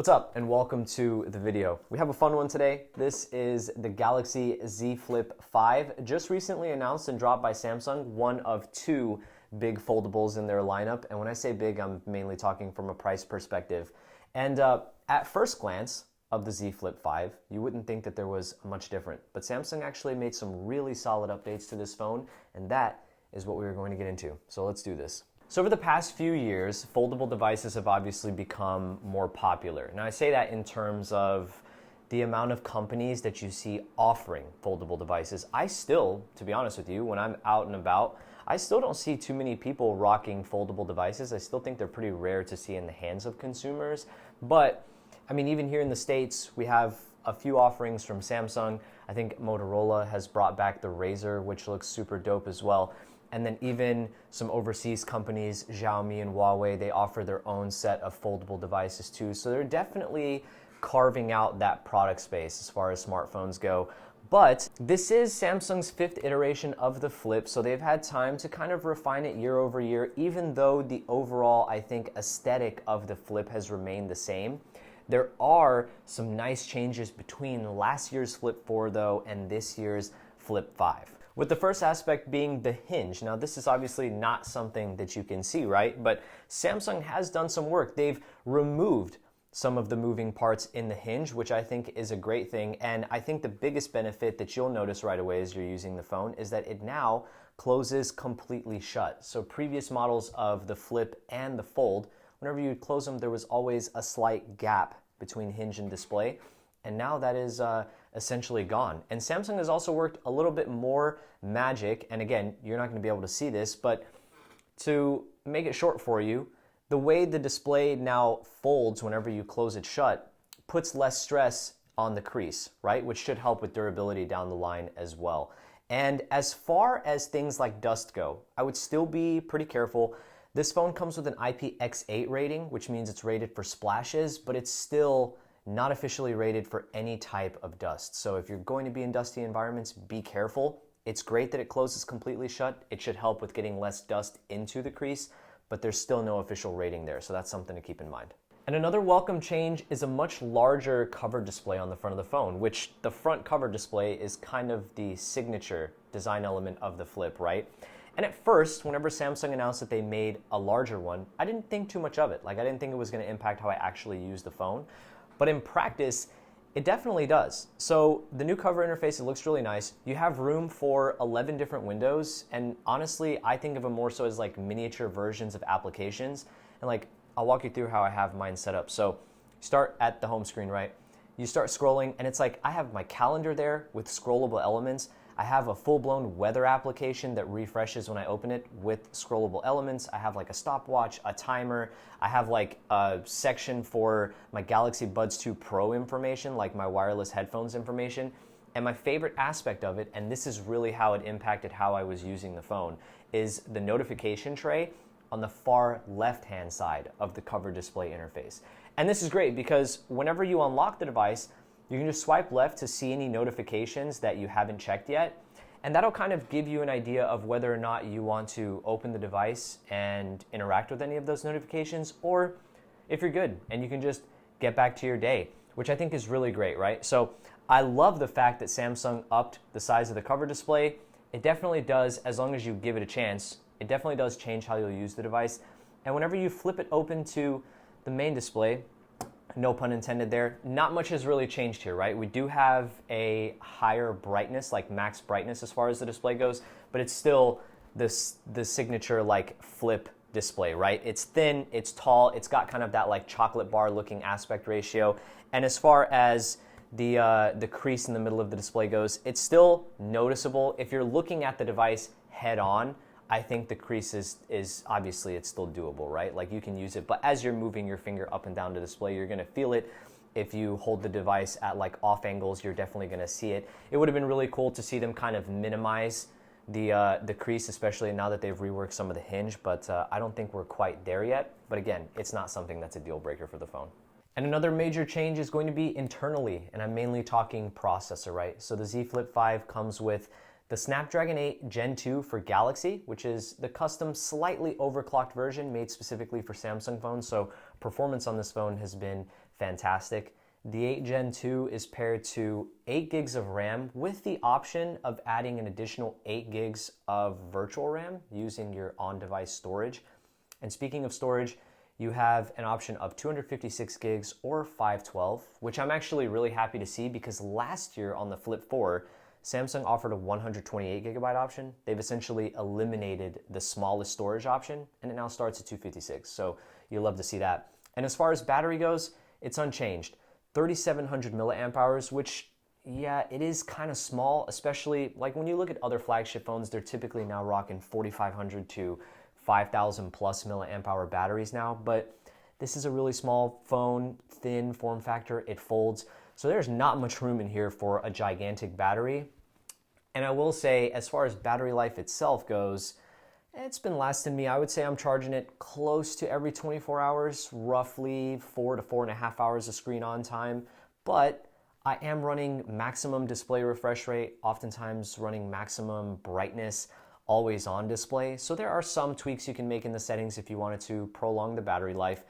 What's up and welcome to the video. We have a fun one today. This is the Galaxy Z Flip 5, just recently announced and dropped by Samsung, one of two big foldables in their lineup. And when I say big, I'm mainly talking from a price perspective. And at first glance of the Z Flip 5, you wouldn't think that there was much different. But Samsung actually made some really solid updates to this phone, and that is what we are going to get into. So let's do this. So over the past few years, foldable devices have obviously become more popular. Now I say that in terms of the amount of companies that you see offering foldable devices. I still, to be honest with you, when I'm out and about, I still don't see too many people rocking foldable devices. I still think they're pretty rare to see in the hands of consumers. But I mean, even here in the States, we have a few offerings from Samsung. I think Motorola has brought back the Razr, which looks super dope as well. And then even some overseas companies, Xiaomi and Huawei, they offer their own set of foldable devices too. So they're definitely carving out that product space as far as smartphones go. But this is Samsung's fifth iteration of the Flip, so they've had time to kind of refine it year over year, even though the overall, I think, aesthetic of the Flip has remained the same. There are some nice changes between last year's Flip 4 though and this year's Flip 5. With the first aspect being the hinge. Now this is obviously not something that you can see, right? But Samsung has done some work. They've removed some of the moving parts in the hinge, which I think is a great thing. And I think the biggest benefit that you'll notice right away as you're using the phone is that it now closes completely shut. So previous models of the Flip and the Fold, whenever you close them, there was always a slight gap between hinge and display. And now that is essentially gone. And Samsung has also worked a little bit more magic, and again, you're not going to be able to see this, but to make it short for you, the way the display now folds whenever you close it shut puts less stress on the crease, right? Which should help with durability down the line as well. And as far as things like dust go, I would still be pretty careful. This phone comes with an IPX8 rating, which means it's rated for splashes, but it's still not officially rated for any type of dust. So if you're going to be in dusty environments, be careful. It's great that it closes completely shut. It should help with getting less dust into the crease, but there's still no official rating there, so that's something to keep in mind. And another welcome change is a much larger cover display on the front of the phone, which the front cover display is kind of the signature design element of the Flip, right? And at first, whenever Samsung announced that they made a larger one, I didn't think too much of it. Like, I didn't think it was going to impact how I actually use the phone. But in practice, it definitely does. So the new cover interface, it looks really nice. You have room for 11 different windows. And honestly, I think of them more so as like miniature versions of applications. And like, I'll walk you through how I have mine set up. So start at the home screen, right? You start scrolling and it's like, I have my calendar there with scrollable elements. I have a full-blown weather application that refreshes when I open it with scrollable elements. I have like a stopwatch, a timer. I have like a section for my Galaxy Buds 2 Pro information, like my wireless headphones information. And my favorite aspect of it, and this is really how it impacted how I was using the phone, is the notification tray on the far left-hand side of the cover display interface. And this is great because whenever you unlock the device, you can just swipe left to see any notifications that you haven't checked yet. And that'll kind of give you an idea of whether or not you want to open the device and interact with any of those notifications, or if you're good and you can just get back to your day, which I think is really great, right? So I love the fact that Samsung upped the size of the cover display. It definitely does, as long as you give it a chance, it definitely does change how you'll use the device. And whenever you flip it open to the main display, no pun intended there, not much has really changed here, right? We do have a higher brightness, like max brightness as far as the display goes, but it's still the signature like Flip display, right? It's thin, it's tall, it's got kind of that like chocolate bar looking aspect ratio. And as far as the crease in the middle of the display goes, it's still noticeable. If you're looking at the device head on, I think the crease is obviously it's still doable, right? Like you can use it, but as you're moving your finger up and down the display, you're gonna feel it. If you hold the device at like off angles, you're definitely gonna see it. It would have been really cool to see them kind of minimize the crease, especially now that they've reworked some of the hinge, but I don't think we're quite there yet. But again, it's not something that's a deal breaker for the phone. And another major change is going to be internally, and I'm mainly talking processor, right? So the Z Flip 5 comes with the Snapdragon 8 Gen 2 for Galaxy, which is the custom, slightly overclocked version made specifically for Samsung phones. So performance on this phone has been fantastic. The 8 Gen 2 is paired to 8 gigs of RAM with the option of adding an additional 8 gigs of virtual RAM using your on-device storage. And speaking of storage, you have an option of 256 gigs or 512, which I'm actually really happy to see because last year on the Flip 4, Samsung offered a 128 gigabyte option. They've essentially eliminated the smallest storage option and it now starts at 256. So you'll love to see that. And as far as battery goes, it's unchanged. 3,700 milliamp hours, which, yeah, it is kind of small, especially like when you look at other flagship phones, they're typically now rocking 4,500 to 5,000 plus milliamp hour batteries now. But this is a really small phone, thin form factor, it folds. So there's not much room in here for a gigantic battery. And I will say, as far as battery life itself goes, it's been lasting me, I would say I'm charging it close to every 24 hours, roughly 4 to 4.5 hours of screen on time. But I am running maximum display refresh rate, oftentimes running maximum brightness, always on display. So there are some tweaks you can make in the settings if you wanted to prolong the battery life.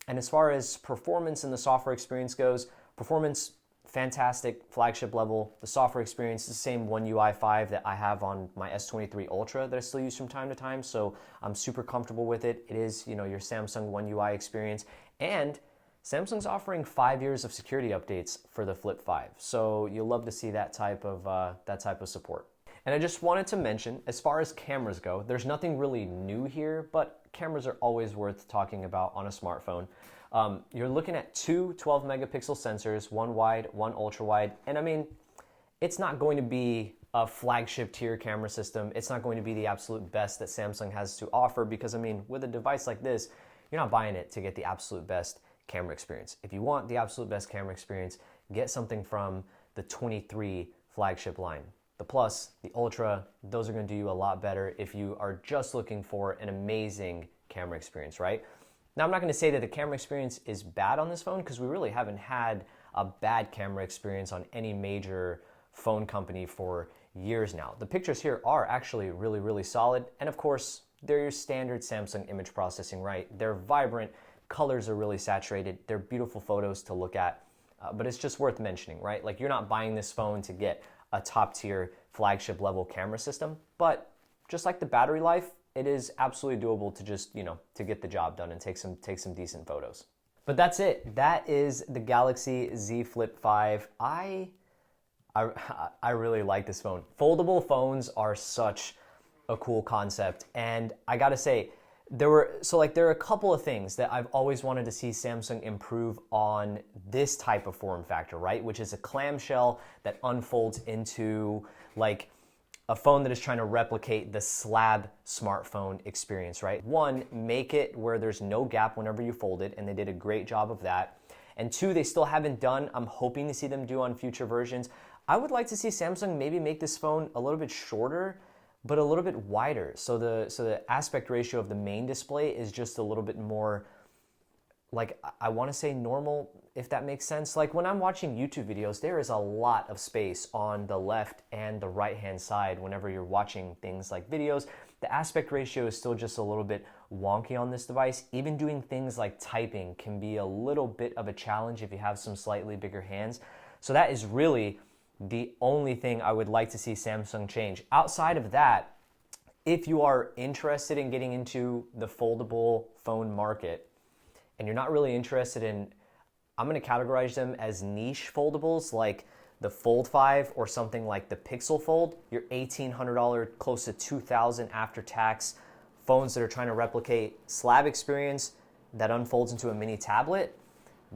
And as far as performance and the software experience goes, performance, fantastic, flagship level. The software experience is the same One UI 5 that I have on my S23 Ultra that I still use from time to time, so I'm super comfortable with it. It is, your Samsung One UI experience, and Samsung's offering 5 years of security updates for the Flip 5, so you'll love to see that type of support. And I just wanted to mention, as far as cameras go, there's nothing really new here, but cameras are always worth talking about on a smartphone. You're looking at two 12 megapixel sensors, one wide, one ultra wide. And I mean, it's not going to be a flagship tier camera system. It's not going to be the absolute best that Samsung has to offer because I mean, with a device like this, you're not buying it to get the absolute best camera experience. If you want the absolute best camera experience, get something from the 23 flagship line. The Plus, the Ultra, those are going to do you a lot better if you are just looking for an amazing camera experience, right? Now, I'm not going to say that the camera experience is bad on this phone because we really haven't had a bad camera experience on any major phone company for years now. The pictures here are actually really, really solid. And of course, they're your standard Samsung image processing, right? They're vibrant, colors are really saturated, they're beautiful photos to look at. But it's just worth mentioning, right? Like you're not buying this phone to get a top tier flagship level camera system, but just like the battery life, it is absolutely doable to just, to get the job done and take some decent photos. But that's it. That is the Galaxy Z Flip 5. I really like this phone. Foldable phones are such a cool concept. And I gotta say, there are a couple of things that I've always wanted to see Samsung improve on this type of form factor, right? Which is a clamshell that unfolds into like a phone that is trying to replicate the slab smartphone experience, right? One, make it where there's no gap whenever you fold it, and they did a great job of that. And two, they still haven't done, I'm hoping to see them do on future versions. I would like to see Samsung maybe make this phone a little bit shorter, but a little bit wider. So the aspect ratio of the main display is just a little bit more, like, I want to say normal, if that makes sense. Like when I'm watching YouTube videos, there is a lot of space on the left and the right-hand side whenever you're watching things like videos. The aspect ratio is still just a little bit wonky on this device. Even doing things like typing can be a little bit of a challenge if you have some slightly bigger hands. So that is really the only thing I would like to see Samsung change. Outside of that, if you are interested in getting into the foldable phone market and you're not really interested in, I'm going to categorize them as niche foldables like the Fold 5 or something like the Pixel Fold, your $1,800, close to $2,000 after tax phones that are trying to replicate slab experience that unfolds into a mini tablet.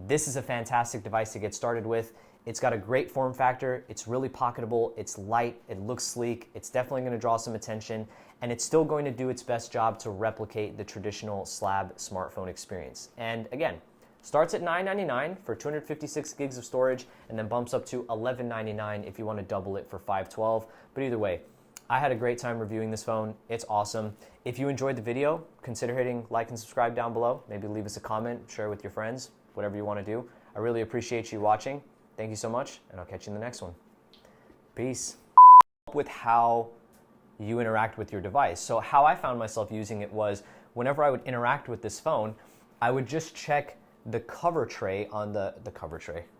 This is a fantastic device to get started with. It's got a great form factor, it's really pocketable, it's light, it looks sleek, it's definitely going to draw some attention, and it's still going to do its best job to replicate the traditional slab smartphone experience. And again, starts at $999 for 256 gigs of storage, and then bumps up to $1199 if you want to double it for $512. But either way, I had a great time reviewing this phone. It's awesome. If you enjoyed the video, consider hitting like and subscribe down below. Maybe leave us a comment, share it with your friends, whatever you want to do. I really appreciate you watching. Thank you so much, and I'll catch you in the next one. Peace. With how you interact with your device. So how I found myself using it was whenever I would interact with this phone, I would just check the cover tray on the cover tray.